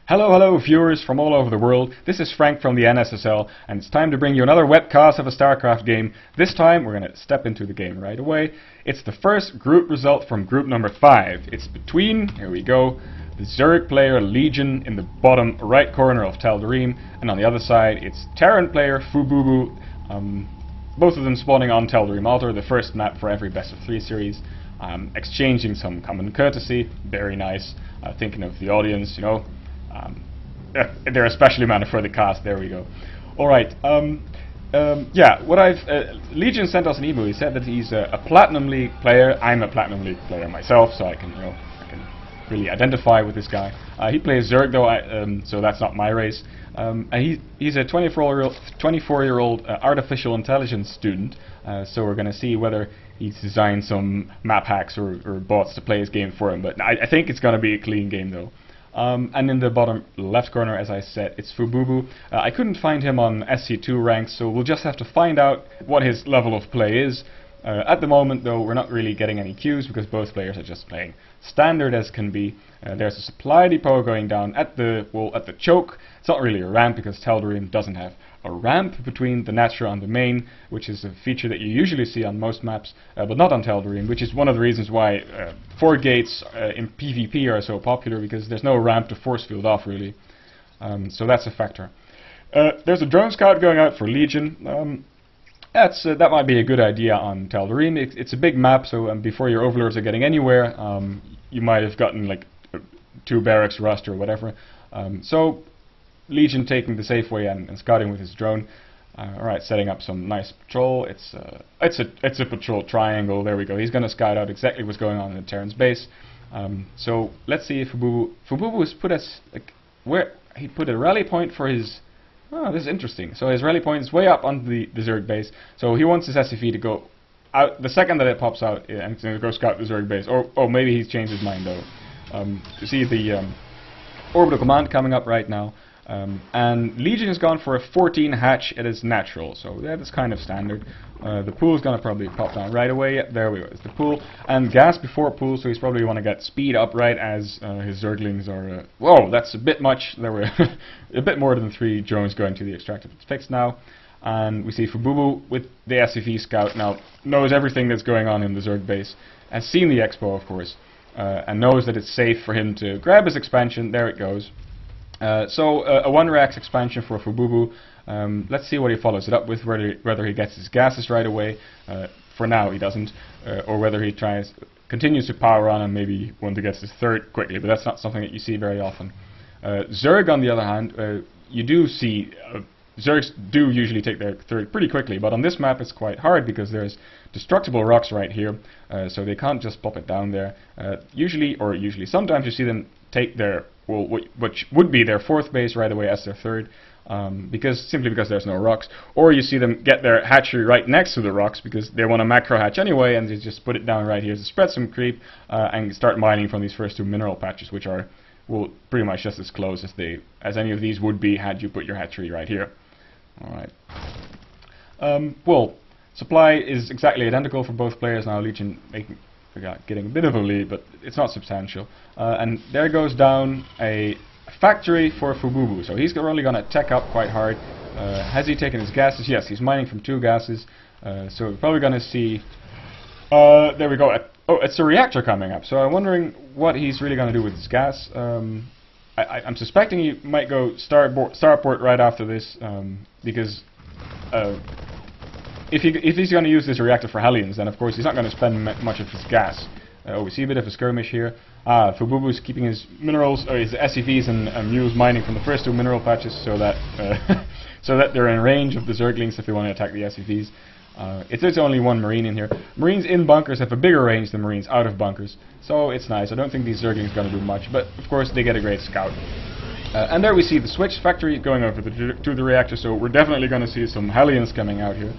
Hello, hello viewers from all over the world. This is Frank from the NSSL, and it's time to bring you another webcast of a StarCraft game. This time we're going to step into the game right away. It's the first group result from group number 5. It's between, here we go, the Zerg player Legion in the bottom right corner of Tal'Darim, and on the other side it's Terran player Fububu, both of them spawning on Tal'Darim Altar, the first map for every best of 3 series. Exchanging some common courtesy, very nice, thinking of the audience, you know. They're especially managed for the cast. There we go. All right. Yeah. What Legion sent us an email. He said that he's a Platinum League player. I'm a Platinum League player myself, so I can really identify with this guy. He plays Zerg though, so that's not my race. And he's a 24-year-old artificial intelligence student. So we're going to see whether he's designed some map hacks or bots to play his game for him. But I think it's going to be a clean game though. And in the bottom left corner, as I said, it's Fububu. I couldn't find him on SC2 ranks, so we'll just have to find out what his level of play is. At the moment, though, we're not really getting any cues because both players are just playing standard as can be. There's a supply depot going down at the choke. It's not really a ramp because Tal'Darim doesn't have a ramp between the Natural and the main, which is a feature that you usually see on most maps, but not on Tal'Darim, which is one of the reasons why Fort gates in PvP are so popular, because there's no ramp to force field off really. So that's a factor. There's a drone scout going out for Legion. That might be a good idea on Tal'Darim. It's a big map, so before your overlords are getting anywhere, you might have gotten like 2 barracks rust or whatever. So Legion taking the safe way and scouting with his drone. Alright, setting up some nice patrol. It's a patrol triangle. There we go. He's going to scout out exactly what's going on in the Terran's base. So let's see if Fububu has put us where he put a rally point for his. Oh, this is interesting. So his rally point is way up on the Zerg base. So he wants his SCV to go out the second that it pops out, and it's going to go scout the Zerg base. Or maybe he's changed his mind though. You see the orbital command coming up right now. And Legion has gone for a 14 hatch at its natural, so that is kind of standard. The pool is going to probably pop down right away. Yep, there we go. It's the pool. And gas before pool, so he's probably want to get speed up right as his Zerglings are... whoa, that's a bit much. There were a bit more than 3 drones going to the extractor. It's fixed now. And we see Fububu with the SCV scout now, knows everything that's going on in the Zerg base, has seen the expo of course, and knows that it's safe for him to grab his expansion. There it goes. So a 1-racks expansion for Fububu. Let's see what he follows it up with, whether he gets his gases right away. For now he doesn't, or whether he continues to power on and maybe want to get his 3rd quickly, but that's not something that you see very often. Zerg on the other hand, you do see, Zergs do usually take their 3rd pretty quickly, but on this map it's quite hard because there's destructible rocks right here, so they can't just pop it down there. Usually sometimes you see them take their, well, which would be their 4th base right away as their 3rd, simply because there's no rocks, or you see them get their hatchery right next to the rocks because they want a macro hatch anyway, and they just put it down right here to spread some creep and start mining from these first 2 mineral patches, which are, well, pretty much just as close as any of these would be had you put your hatchery right here. Alright. Well, supply is exactly identical for both players now. Legion getting a bit of a lead, but it's not substantial. And there goes down a factory for Fububu. So he's only going to tech up quite hard. Has he taken his gases? Yes, he's mining from 2 gases. So we're probably going to see... there we go. Oh, it's a reactor coming up. So I'm wondering what he's really going to do with his gas. I'm suspecting he might go starport right after this, because if he's going to use this reactor for Hellions, then of course he's not going to spend much of his gas. We see a bit of a skirmish here. Fububu's keeping his minerals, or his SCVs and mules mining from the first 2 mineral patches, so that so that they're in range of the Zerglings if they want to attack the SCVs. There's only 1 Marine in here. Marines in bunkers have a bigger range than Marines out of bunkers, so it's nice. I don't think these Zerglings are going to do much, but of course they get a great scout. And there we see the switch factory going over to the reactor, so we're definitely going to see some Hellions coming out here.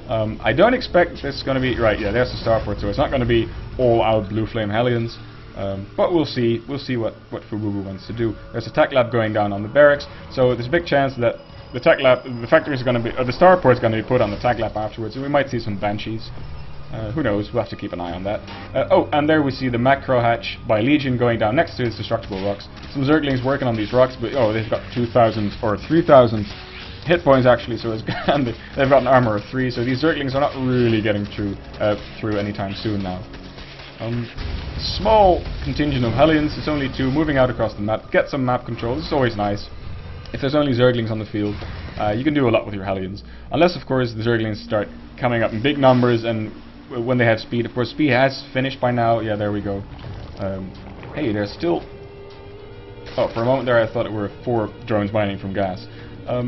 I don't expect this is going to be... Right, yeah, there's the starport, so it's not going to be all-out Blue Flame Hellions. But we'll see what Fububu wants to do. There's a tech lab going down on the barracks, so there's a big chance that the tech lab, the factory is going to be, or the starport is going to be put on the tech lab afterwards, and we might see some Banshees. Who knows, we'll have to keep an eye on that. Oh, and there we see the macro hatch by Legion going down next to his destructible rocks. Some Zerglings working on these rocks, but oh, they've got 2,000 or 3,000 hit points actually, so it's and they've got an armor of 3, so these Zerglings are not really getting through anytime soon now. Small contingent of Hellions, it's only 2 moving out across the map. Get some map control, this is always nice. If there's only Zerglings on the field, you can do a lot with your Hellions. Unless, of course, the Zerglings start coming up in big numbers, and when they have speed, of course, speed has finished by now. Yeah, there we go. Hey, there's still... Oh, for a moment there I thought it were 4 drones mining from gas.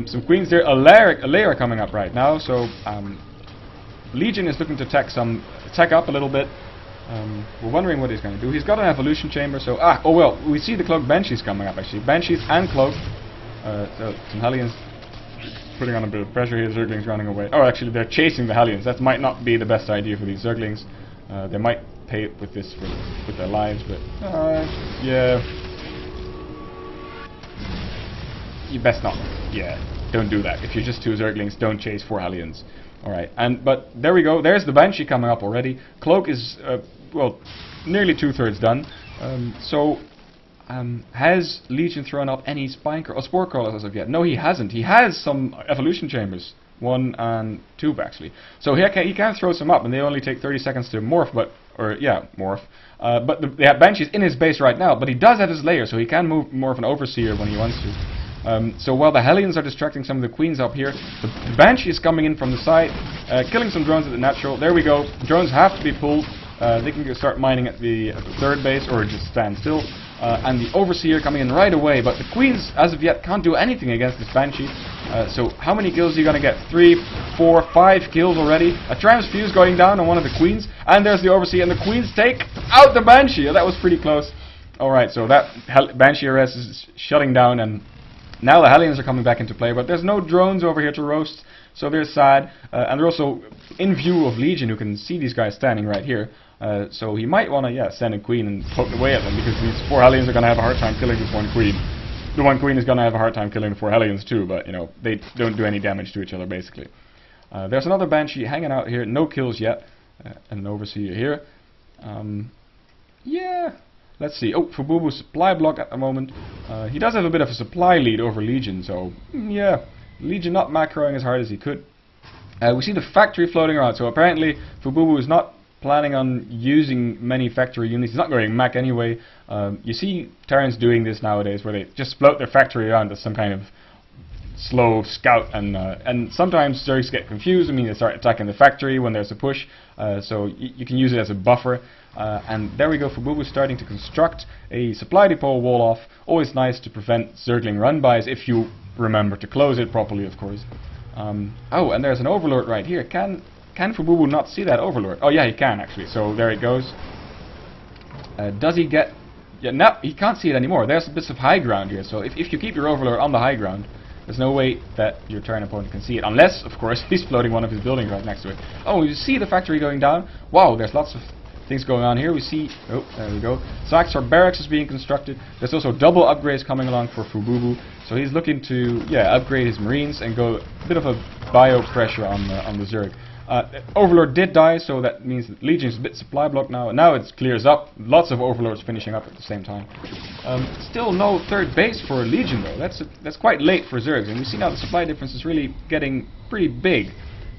Some queens there, a layer coming up right now, so Legion is looking to tech up a little bit. We're wondering what he's going to do. He's got an evolution chamber, so... oh well, we see the cloak Banshees coming up actually. Banshees and cloak. So some Hellions putting on a bit of pressure here, Zerglings running away. Oh, actually they're chasing the Hellions. That might not be the best idea for these Zerglings. They might pay with this with their lives, but yeah. You best not. Yeah, don't do that. If you're just 2 Zerglings, don't chase 4 Hellions. Alright, but there we go. There's the Banshee coming up already. Cloak is, well, nearly 2/3 done. Has Legion thrown up any spine or spore crawlers as of yet? No, he hasn't. He has some evolution chambers, 1 and 2 actually. So he can throw some up, and they only take 30 seconds to morph. Morph. But they have Banshees in his base right now. But he does have his layer, so he can morph an Overseer when he wants to. So while the Hellions are distracting some of the queens up here, the Banshee is coming in from the side, killing some drones at the natural. There we go. Drones have to be pulled. They can start mining at the 3rd base or just stand still. And the Overseer coming in right away, but the queens as of yet can't do anything against this Banshee. So how many kills are you going to get? 3, 4, 5 kills already. A transfuse going down on one of the queens, and there's the Overseer, and the queens take out the Banshee. That was pretty close. Alright, so that Banshee arrest is shutting down, and now the Hellions are coming back into play, but there's no drones over here to roast, so they're sad. And they're also in view of Legion, who can see these guys standing right here. So he might want to, send a queen and poke away at them, because these 4 Hellions are going to have a hard time killing this 1 queen. The 1 queen is going to have a hard time killing the 4 Hellions too, but, you know, they don't do any damage to each other, basically. There's another Banshee hanging out here, no kills yet, and an Overseer here. Yeah, let's see. Oh, Fububu supply block at the moment. He does have a bit of a supply lead over Legion, so, yeah, Legion not macroing as hard as he could. We see the factory floating around, so apparently Fububu is not planning on using many factory units. He's not going Mac anyway. You see Terrans doing this nowadays, where they just float their factory around as some kind of slow scout, and sometimes Zergs get confused. I mean, they start attacking the factory when there's a push, so you can use it as a buffer. And there we go, Fububu starting to construct a supply depot wall off. Always nice to prevent Zergling run-bys, if you remember to close it properly, of course. Oh, and there's an Overlord right here. Can Fububu not see that Overlord? Oh yeah, he can actually, so there it goes. Does he get... Yeah, no, he can't see it anymore. There's bits of high ground here, so if you keep your Overlord on the high ground, there's no way that your Terran opponent can see it, unless, of course, he's floating one of his buildings right next to it. Oh, you see the factory going down? Wow, there's lots of things going on here. We see... Oh, there we go. Saxor Barracks is being constructed. There's also double upgrades coming along for Fububu, so he's looking to, upgrade his Marines and go a bit of a bio pressure on the Zerg. Overlord did die, so that means that Legion's a bit supply blocked now. And now it clears up. Lots of Overlords finishing up at the same time. Still no 3rd base for Legion though. That's quite late for Zergs, and we see now the supply difference is really getting pretty big.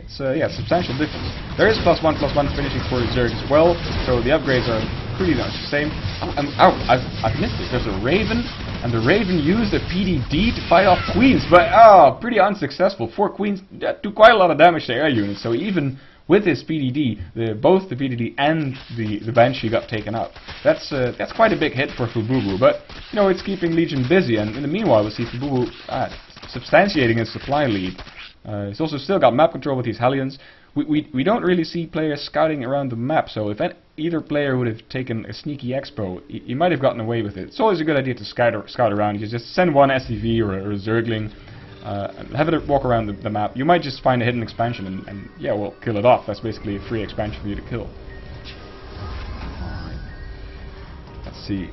It's substantial difference. There is +1/+1 finishing for Zerg as well, so the upgrades are pretty much the same. I've missed it. There's a Raven, and the Raven used a PDD to fight off queens, but pretty unsuccessful. 4 queens do quite a lot of damage to air units, so even with his PDD, both the PDD and the Banshee got taken out. That's quite a big hit for Fububu, but you know, it's keeping Legion busy, and in the meanwhile we see Fububu substantiating his supply lead. He's also still got map control with these Hellions. We don't really see players scouting around the map, so if either player would have taken a sneaky expo, he might have gotten away with it. It's always a good idea to scout around. You just send one SCV or a Zergling, and have it walk around the map. You might just find a hidden expansion and kill it off. That's basically a free expansion for you to kill. Let's see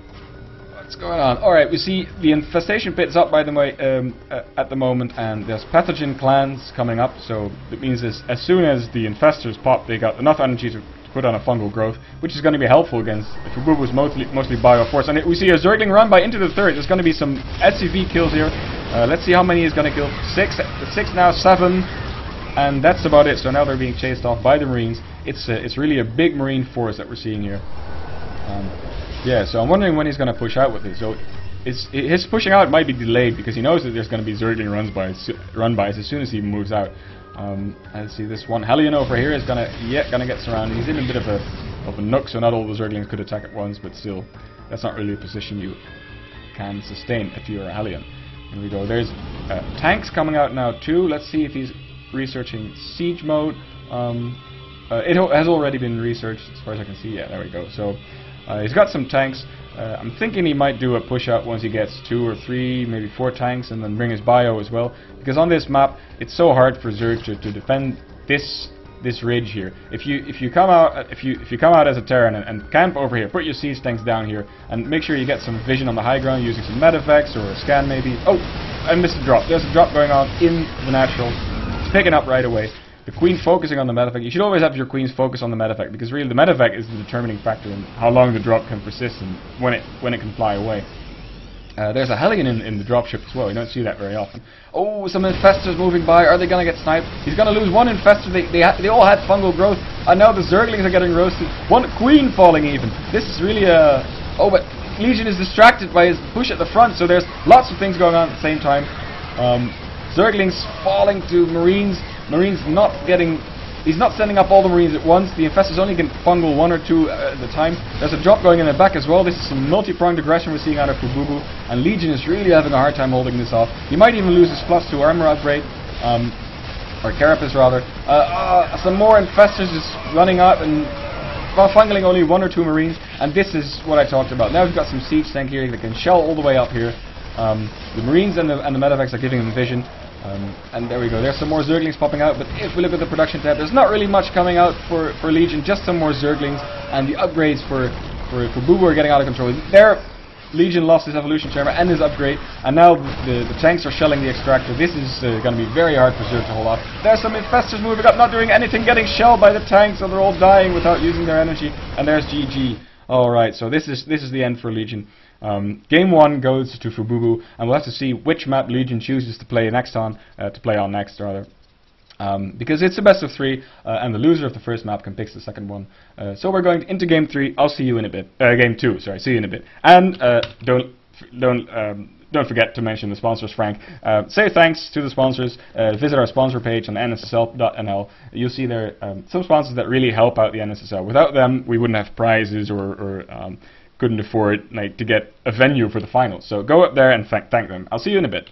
what's going on. Alright, we see the infestation pit's up by the way at the moment, and there's pathogen clans coming up, so it means as soon as the infestors pop, they got enough energy to put on a fungal growth, which is going to be helpful against Fububu's mostly Bioforce. And we see a Zergling run by into the third. There's going to be some SCV kills here. Let's see how many he's going to kill. 6 now, 7. And that's about it. So now they're being chased off by the Marines. It's really a big Marine force that we're seeing here. Yeah, so I'm wondering when he's going to push out with this. So his pushing out might be delayed because he knows that there's going to be Zergling run bys as soon as he moves out. Let's see, this one Hellion over here is gonna get surrounded. He's in a bit of a nook, so not all the Zerglings could attack at once, but still, that's not really a position you can sustain if you're a Hellion. Here we go. There's tanks coming out now too. Let's see if he's researching siege mode. It has already been researched as far as I can see. Yeah, there we go. So he's got some tanks. I'm thinking he might do a push out once he gets 2 or 3, maybe 4 tanks, and then bring his bio as well. Because on this map, it's so hard for Zerg to defend this ridge here. If you come out as a Terran and camp over here, put your siege tanks down here, and make sure you get some vision on the high ground using some medeffects or a scan maybe. Oh, I missed a drop. There's a drop going on in the natural. It's picking up right away. The Queen focusing on the medevac. You should always have your Queens focus on the medevac, because really the medevac is the determining factor in how long the drop can persist and when it can fly away. There's a Hellion in the dropship as well. You don't see that very often. Oh, some infestors moving by. Are they going to get sniped? He's going to lose one infestor. They all had fungal growth, and now the Zerglings are getting roasted. One Queen falling even. This is really a... Oh, but Legion is distracted by his push at the front, so there's lots of things going on at the same time. Zerglings falling to Marines. Marines not getting... He's not sending up all the Marines at once. The infestors only can fungal 1 or 2 at a time. There's a drop going in the back as well. This is some multi-pronged aggression we're seeing out of Fububu. And Legion is really having a hard time holding this off. He might even lose his +2 armor upgrade. Or Carapace rather. Some more infestors just running out and fungaling only 1 or 2 Marines. And this is what I talked about. Now we've got some siege tank here that can shell all the way up here. The Marines and the medevacs are giving them vision. And there we go, there's some more Zerglings popping out, but if we look at the production tab, there's not really much coming out for Legion, just some more Zerglings, and the upgrades for Fububu are getting out of control. There, Legion lost his evolution chamber and his upgrade, and now the tanks are shelling the extractor. This is going to be very hard for Zerg to hold off. There's some infestors moving up, not doing anything, getting shelled by the tanks, so they're all dying without using their energy, and there's GG. Alright, so this is the end for Legion. Game 1 goes to Fububu, and we'll have to see which map Legion chooses to play next on, because it's the best of 3, and the loser of the first map can pick the second one. So we're going into Game 3. I'll see you in a bit. Game 2, sorry, see you in a bit. And don't forget to mention the sponsors, Frank. Say thanks to the sponsors. Visit our sponsor page on nssl.nl. You'll see there some sponsors that really help out the NSSL. Without them, we wouldn't have prizes or couldn't afford to get a venue for the finals. So go up there and thank them. I'll see you in a bit.